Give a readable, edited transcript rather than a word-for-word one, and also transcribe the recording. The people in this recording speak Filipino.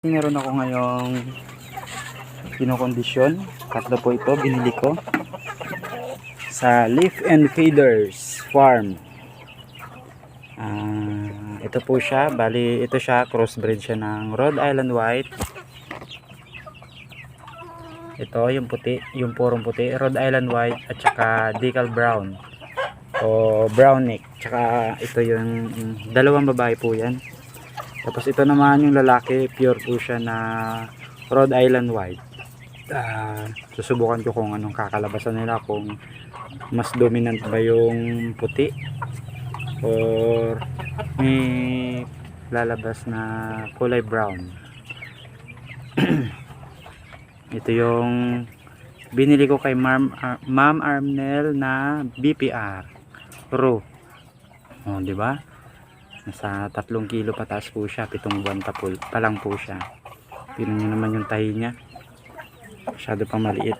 Meron ako ngayong kinokondisyon. Tatlo po ito, binili ko sa Leaf and Feeders Farm. Ito po siya, bali ito siya, crossbreed siya ng Rhode Island White. Ito yung puti, yung purong puti, Rhode Island White at saka Decal Brown o Brown Neck. Tsaka ito yung dalawang babae po yan. Tapos ito naman yung lalaki, pure po siya na Rhode Island White. Susubukan ko kung anong kakalabasan nila, kung mas dominant ba yung puti or may lalabas na kulay brown. Ito yung binili ko kay Ma'am Armnel na BPR Pro. Oh, di ba? Nasa 3 kilo pataas po siya, 7 buwan pa lang po siya. Tingnan niyo naman yung tahi niya, masyado pang maliit.